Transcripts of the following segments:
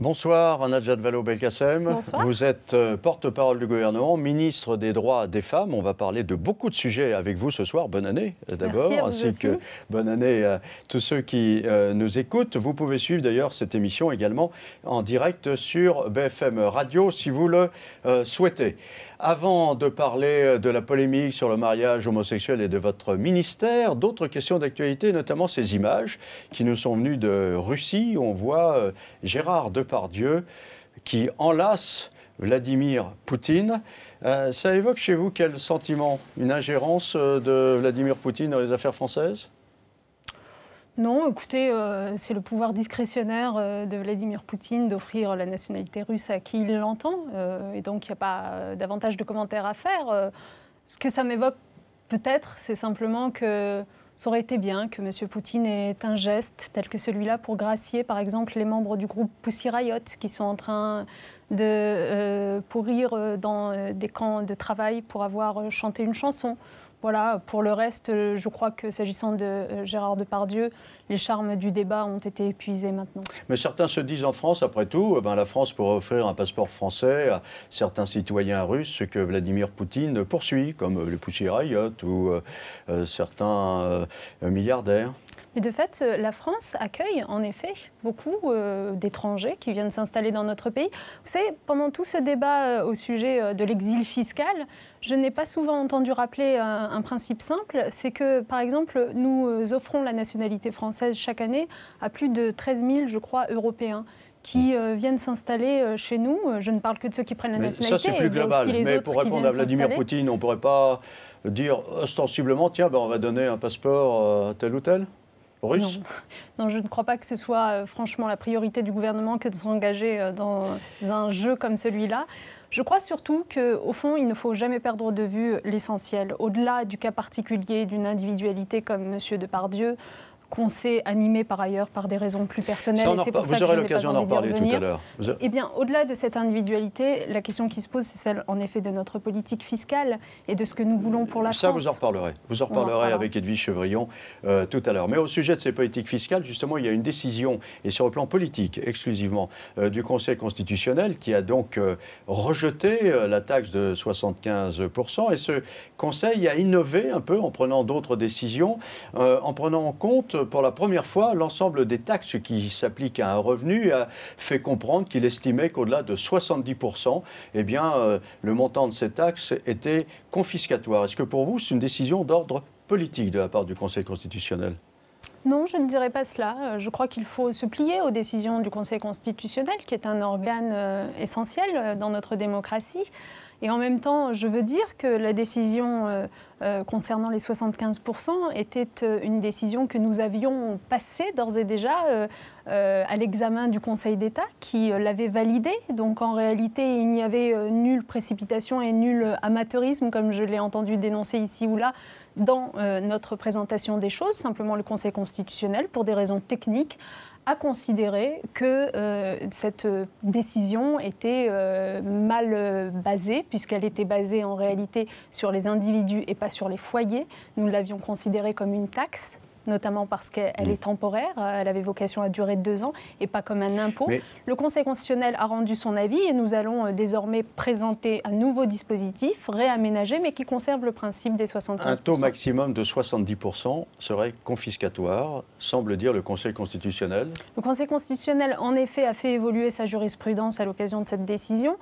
Bonsoir, Najat Vallaud-Belkacem. Bonsoir. Vous êtes porte-parole du gouvernement, ministre des Droits des Femmes. On va parler de beaucoup de sujets avec vous ce soir. Bonne année d'abord, ainsi que bonne année à tous ceux qui nous écoutent. Vous pouvez suivre d'ailleurs cette émission également en direct sur BFM Radio si vous le souhaitez. Avant de parler de la polémique sur le mariage homosexuel et de votre ministère, d'autres questions d'actualité, notamment ces images qui nous sont venues de Russie. On voit Gérard Depardieu qui enlace Vladimir Poutine. Ça évoque chez vous quel sentiment? Une ingérence de Vladimir Poutine dans les affaires françaises? Non, écoutez, c'est le pouvoir discrétionnaire de Vladimir Poutine d'offrir la nationalité russe à qui il l'entend. Et donc, il n'y a pas davantage de commentaires à faire. Ce que ça m'évoque, peut-être, c'est simplement que ça aurait été bien que M. Poutine ait un geste tel que celui-là pour gracier, par exemple, les membres du groupe Pussy Riot qui sont en train de pourrir dans des camps de travail pour avoir chanté une chanson. Voilà, pour le reste, je crois que s'agissant de Gérard Depardieu, les charmes du débat ont été épuisés maintenant. Mais certains se disent en France, après tout, la France pourrait offrir un passeport français à certains citoyens russes, ce que Vladimir Poutine poursuit, comme les Pussy Riot ou certains milliardaires. Mais de fait, la France accueille en effet beaucoup d'étrangers qui viennent s'installer dans notre pays. Vous savez, pendant tout ce débat au sujet de l'exil fiscal, je n'ai pas souvent entendu rappeler un principe simple, c'est que, par exemple, nous offrons la nationalité française chaque année à plus de 13 000, je crois, Européens qui viennent s'installer chez nous. Je ne parle que de ceux qui prennent la nationalité. Ça, c'est plus global. Mais pour répondre à Vladimir Poutine, on ne pourrait pas dire ostensiblement, tiens, on va donner un passeport à tel ou tel russe? Non, je ne crois pas que ce soit franchement la priorité du gouvernement que de s'engager dans un jeu comme celui-là. Je crois surtout qu'au fond, il ne faut jamais perdre de vue l'essentiel. Au-delà du cas particulier d'une individualité comme M. Depardieu, qu'on sait animé par ailleurs par des raisons plus personnelles. Vous aurez l'occasion d'en reparler tout à l'heure. Eh bien, au-delà de cette individualité, la question qui se pose, c'est celle, en effet, de notre politique fiscale et de ce que nous voulons pour la France. Ça, vous en reparlerez. Vous en reparlerez avec Edwige Chevrillon tout à l'heure. Mais au sujet de ces politiques fiscales, justement, il y a une décision, et sur le plan politique exclusivement, du Conseil constitutionnel qui a donc rejeté la taxe de 75%. Et ce Conseil a innové un peu en prenant d'autres décisions, en prenant en compte pour la première fois, l'ensemble des taxes qui s'appliquent à un revenu a fait comprendre qu'il estimait qu'au-delà de 70%, eh bien, le montant de ces taxes était confiscatoire. Est-ce que pour vous, c'est une décision d'ordre politique de la part du Conseil constitutionnel ? Non, je ne dirais pas cela. Je crois qu'il faut se plier aux décisions du Conseil constitutionnel, qui est un organe essentiel dans notre démocratie. Et en même temps, je veux dire que la décision concernant les 75% était une décision que nous avions passée d'ores et déjà à l'examen du Conseil d'État qui l'avait validée. Donc en réalité, il n'y avait nulle précipitation et nul amateurisme, comme je l'ai entendu dénoncer ici ou là, dans notre présentation des choses. Simplement, le Conseil constitutionnel, pour des raisons techniques, a considéré que cette décision était mal basée, puisqu'elle était basée en réalité sur les individus et pas sur les foyers. Nous l'avions considérée comme une taxe, notamment parce qu'elle est temporaire, elle avait vocation à durer 2 ans et pas comme un impôt. Mais le Conseil constitutionnel a rendu son avis et nous allons désormais présenter un nouveau dispositif réaménagé mais qui conserve le principe des 75%. Un taux maximum de 70% serait confiscatoire, semble dire le Conseil constitutionnel. Le Conseil constitutionnel, en effet, a fait évoluer sa jurisprudence à l'occasion de cette décision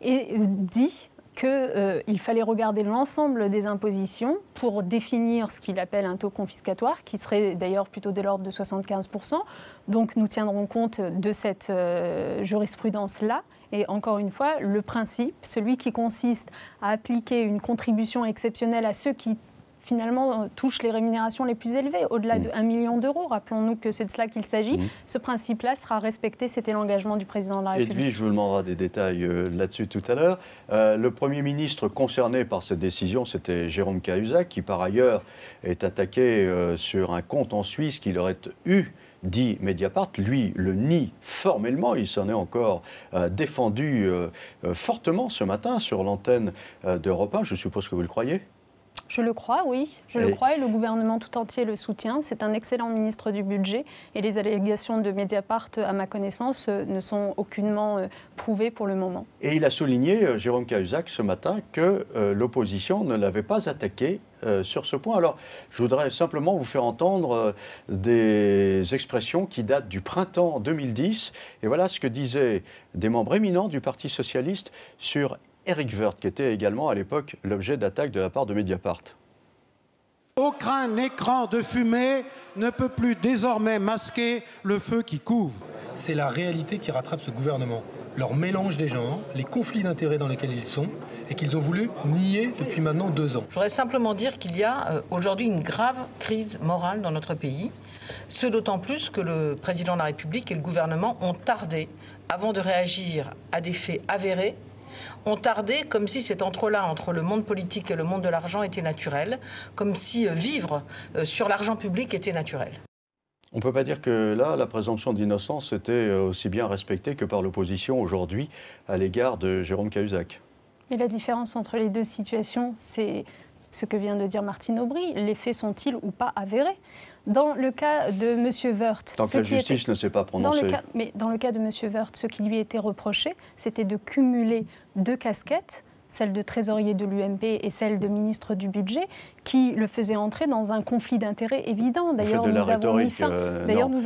et dit qu'il fallait regarder l'ensemble des impositions pour définir ce qu'il appelle un taux confiscatoire, qui serait d'ailleurs plutôt de l'ordre de 75%. Donc nous tiendrons compte de cette jurisprudence-là. Et encore une fois, le principe, celui qui consiste à appliquer une contribution exceptionnelle à ceux qui finalement touchent les rémunérations les plus élevées, au-delà de 1 million d'euros. Rappelons-nous que c'est de cela qu'il s'agit. Ce principe-là sera respecté, c'était l'engagement du président de la République. Edwige, je vous demanderai des détails là-dessus tout à l'heure. Le Premier ministre concerné par cette décision, c'était Jérôme Cahuzac, qui par ailleurs est attaqué sur un compte en Suisse qu'il aurait eu, dit Mediapart. Lui le nie formellement, il s'en est encore défendu fortement ce matin sur l'antenne d'Europe 1. Je suppose que vous le croyez ? Je le crois, oui. Je le crois et le gouvernement tout entier le soutient. C'est un excellent ministre du budget et les allégations de Mediapart, à ma connaissance, ne sont aucunement prouvées pour le moment. Et il a souligné, Jérôme Cahuzac, ce matin, que l'opposition ne l'avait pas attaqué sur ce point. Alors, je voudrais simplement vous faire entendre des expressions qui datent du printemps 2010. Et voilà ce que disaient des membres éminents du Parti socialiste sur Éric Woerth, qui était également à l'époque l'objet d'attaques de la part de Mediapart. Aucun écran de fumée ne peut plus désormais masquer le feu qui couve. C'est la réalité qui rattrape ce gouvernement. Leur mélange des genres, les conflits d'intérêts dans lesquels ils sont et qu'ils ont voulu nier depuis maintenant 2 ans. Je voudrais simplement dire qu'il y a aujourd'hui une grave crise morale dans notre pays, ce d'autant plus que le président de la République et le gouvernement ont tardé avant de réagir à des faits avérés, ont tardé comme si cet entrelac entre le monde politique et le monde de l'argent était naturel, comme si vivre sur l'argent public était naturel. On ne peut pas dire que là, la présomption d'innocence était aussi bien respectée que par l'opposition aujourd'hui à l'égard de Jérôme Cahuzac. Mais la différence entre les deux situations, c'est ce que vient de dire Martine Aubry. Les faits sont-ils ou pas avérés? Dans le cas de M. Woerth... Tant que la justice ne s'est pas prononcée. Mais dans le cas de M. Woerth, ce qui lui était reproché, c'était de cumuler 2 casquettes, celle de trésorier de l'UMP et celle de ministre du Budget, qui le faisait entrer dans un conflit d'intérêts évident. D'ailleurs, nous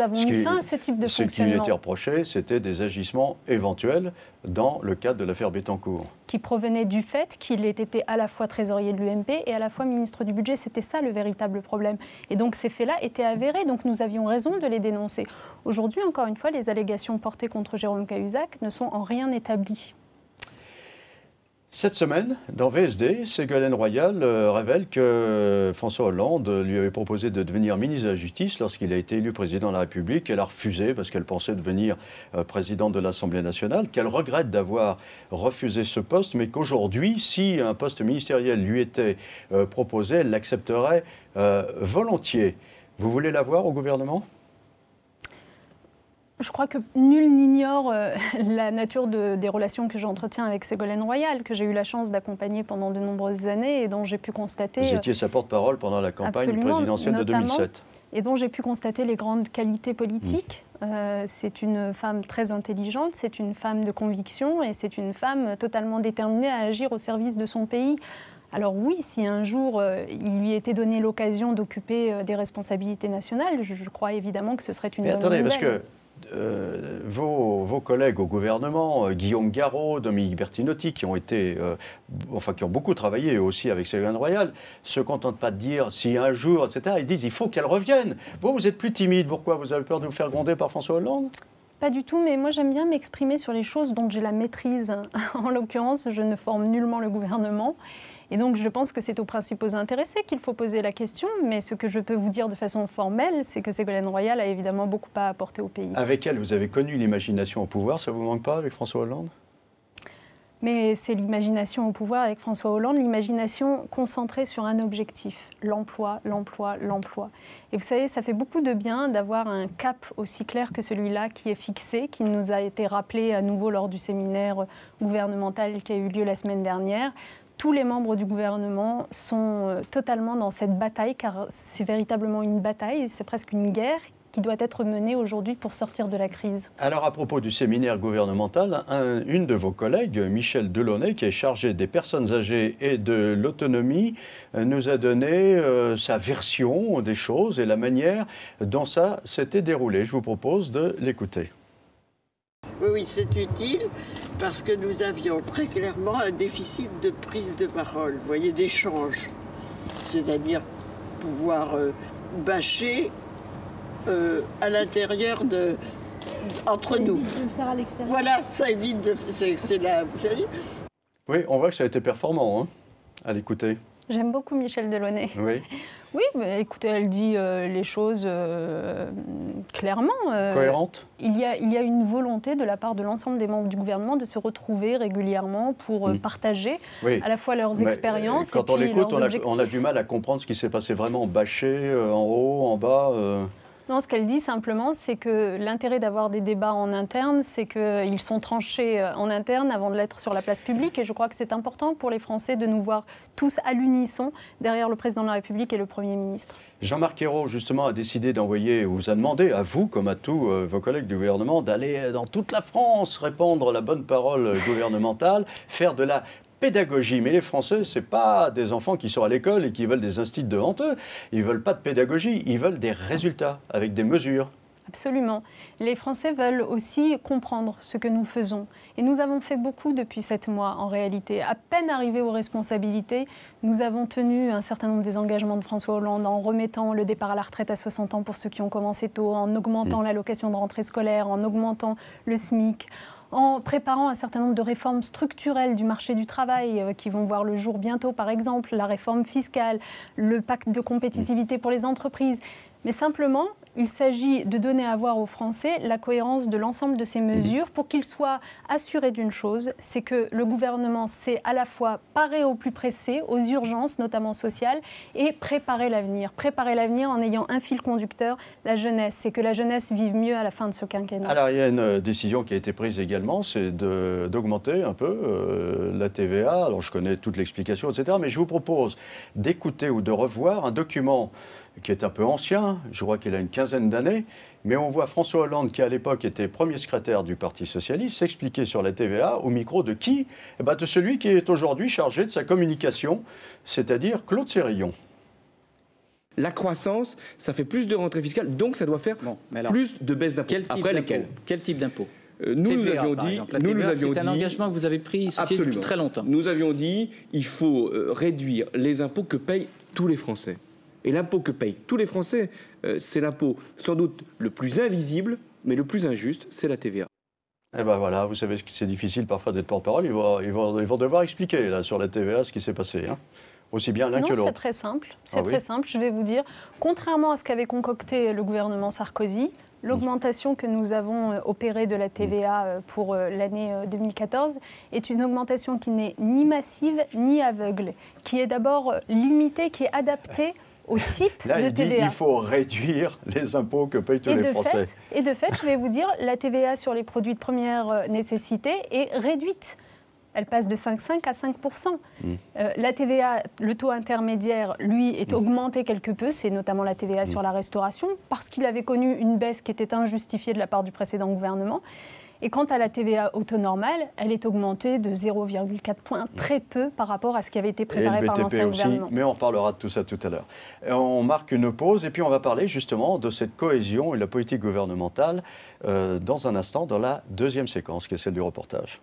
avons mis fin à ce type de fonctionnement. Ce qui lui était reproché, c'était des agissements éventuels dans le cadre de l'affaire Bettencourt. Qui provenaient du fait qu'il était à la fois trésorier de l'UMP et à la fois ministre du Budget. C'était ça le véritable problème. Et donc ces faits-là étaient avérés, donc nous avions raison de les dénoncer. Aujourd'hui, encore une fois, les allégations portées contre Jérôme Cahuzac ne sont en rien établies. Cette semaine, dans VSD, Ségolène Royal révèle que François Hollande lui avait proposé de devenir ministre de la Justice lorsqu'il a été élu président de la République. Elle a refusé parce qu'elle pensait devenir présidente de l'Assemblée nationale, qu'elle regrette d'avoir refusé ce poste, mais qu'aujourd'hui, si un poste ministériel lui était proposé, elle l'accepterait volontiers. Vous voulez la voir au gouvernement ? Je crois que nul n'ignore la nature des relations que j'entretiens avec Ségolène Royal, que j'ai eu la chance d'accompagner pendant de nombreuses années et dont j'ai pu constater... Vous étiez sa porte-parole pendant la campagne présidentielle de 2007. Et dont j'ai pu constater les grandes qualités politiques. C'est une femme très intelligente, c'est une femme de conviction et c'est une femme totalement déterminée à agir au service de son pays. Alors oui, si un jour il lui était donné l'occasion d'occuper des responsabilités nationales, je crois évidemment que ce serait une bonne nouvelle. Parce que vos collègues au gouvernement, Guillaume Garot, Dominique Bertinotti, qui ont beaucoup travaillé aussi avec Ségolène Royal, se contentent pas de dire si un jour, etc. Ils disent il faut qu'elle revienne. Vous êtes plus timide. Pourquoi? Vous avez peur de vous faire gronder par François Hollande? Pas du tout, mais moi j'aime bien m'exprimer sur les choses dont j'ai la maîtrise. En l'occurrence, je ne forme nullement le gouvernement. Et donc je pense que c'est aux principaux intéressés qu'il faut poser la question, mais ce que je peux vous dire de façon formelle, c'est que Ségolène Royal a évidemment beaucoup à apporter au pays. Avec elle, vous avez connu l'imagination au pouvoir, ça ne vous manque pas avec François Hollande? Mais c'est l'imagination au pouvoir avec François Hollande, l'imagination concentrée sur un objectif, l'emploi, l'emploi, l'emploi. Et vous savez, ça fait beaucoup de bien d'avoir un cap aussi clair que celui-là qui est fixé, qui nous a été rappelé à nouveau lors du séminaire gouvernemental qui a eu lieu la semaine dernière. Tous les membres du gouvernement sont totalement dans cette bataille, car c'est véritablement une bataille, c'est presque une guerre qui doit être menée aujourd'hui pour sortir de la crise. Alors, à propos du séminaire gouvernemental, une de vos collègues, Michel Delaunay, qui est chargée des personnes âgées et de l'autonomie, nous a donné sa version des choses et la manière dont ça s'était déroulé. Je vous propose de l'écouter. Oui, c'est utile parce que nous avions très clairement un déficit de prise de parole, vous voyez, d'échange. C'est-à-dire pouvoir bâcher à l'intérieur entre nous. Voilà, ça évite de... C'est là, vous savez. Oui, on voit que ça a été performant, hein, à l'écouter. J'aime beaucoup Michel Delaunay. Oui. Oui, mais écoutez, elle dit les choses clairement. Cohérente. Il y a une volonté de la part de l'ensemble des membres du gouvernement de se retrouver régulièrement pour partager à la fois leurs expériences quand on l'écoute, on a du mal à comprendre ce qui s'est passé vraiment bâché, en haut, en bas. Non, ce qu'elle dit simplement, c'est que l'intérêt d'avoir des débats en interne, c'est qu'ils sont tranchés en interne avant de l'être sur la place publique. Et je crois que c'est important pour les Français de nous voir tous à l'unisson derrière le président de la République et le Premier ministre. Jean-Marc Ayrault, justement, a décidé d'envoyer, ou vous a demandé, à vous, comme à tous vos collègues du gouvernement, d'aller dans toute la France répandre la bonne parole gouvernementale, faire de la pédagogie. Mais les Français, ce n'est pas des enfants qui sont à l'école et qui veulent des instituts devant eux. Ils ne veulent pas de pédagogie, ils veulent des résultats avec des mesures. Absolument. Les Français veulent aussi comprendre ce que nous faisons. Et nous avons fait beaucoup depuis 7 mois, en réalité. À peine arrivés aux responsabilités, nous avons tenu un certain nombre des engagements de François Hollande en remettant le départ à la retraite à 60 ans pour ceux qui ont commencé tôt, en augmentant l'allocation de rentrée scolaire, en augmentant le SMIC, en préparant un certain nombre de réformes structurelles du marché du travail qui vont voir le jour bientôt, par exemple la réforme fiscale, le pacte de compétitivité pour les entreprises. Mais simplement, il s'agit de donner à voir aux Français la cohérence de l'ensemble de ces mesures pour qu'ils soient assurés d'une chose, c'est que le gouvernement sait à la fois parer au plus pressé, aux urgences, notamment sociales, et préparer l'avenir. Préparer l'avenir en ayant un fil conducteur, la jeunesse. C'est que la jeunesse vive mieux à la fin de ce quinquennat. Alors, il y a une décision qui a été prise également, c'est d'augmenter un peu la TVA. Alors, je connais toute l'explication, etc. Mais je vous propose d'écouter ou de revoir un document qui est un peu ancien, je crois qu'il a une quinzaine d'années, mais on voit François Hollande, qui à l'époque était premier secrétaire du Parti socialiste, s'expliquer sur la TVA au micro de qui ? De celui qui est aujourd'hui chargé de sa communication, c'est-à-dire Claude Sérillon. La croissance, ça fait plus de rentrées fiscales, donc ça doit faire plus de baisses d'impôts. Après lesquels ? Quel type d'impôt ? Nous avions dit, c'est un engagement que vous avez pris ici depuis très longtemps. Nous avions dit, il faut réduire les impôts que payent tous les Français. Et l'impôt que payent tous les Français, c'est l'impôt sans doute le plus invisible, mais le plus injuste, c'est la TVA. Eh bien voilà, vous savez que c'est difficile parfois d'être porte-parole. Ils vont devoir expliquer là, sur la TVA ce qui s'est passé. Hein. Aussi bien l'un que l'autre. Non, c'est très simple. C'est très simple. Je vais vous dire, contrairement à ce qu'avait concocté le gouvernement Sarkozy, l'augmentation que nous avons opérée de la TVA pour l'année 2014 est une augmentation qui n'est ni massive ni aveugle, qui est d'abord limitée, qui est adaptée au type là, de TVA. Il faut réduire les impôts que payent tous les Français. Et de fait, je vais vous dire, la TVA sur les produits de première nécessité est réduite. Elle passe de 5,5 à 5%. La TVA, le taux intermédiaire, lui, est augmenté quelque peu. C'est notamment la TVA sur la restauration, parce qu'il avait connu une baisse qui était injustifiée de la part du précédent gouvernement. Et quant à la TVA au taux normal, elle est augmentée de 0,4 points, très peu par rapport à ce qui avait été préparé par l'ancien gouvernement. Mais on reparlera de tout ça tout à l'heure. On marque une pause et puis on va parler justement de cette cohésion et la politique gouvernementale dans un instant, dans la deuxième séquence, qui est celle du reportage.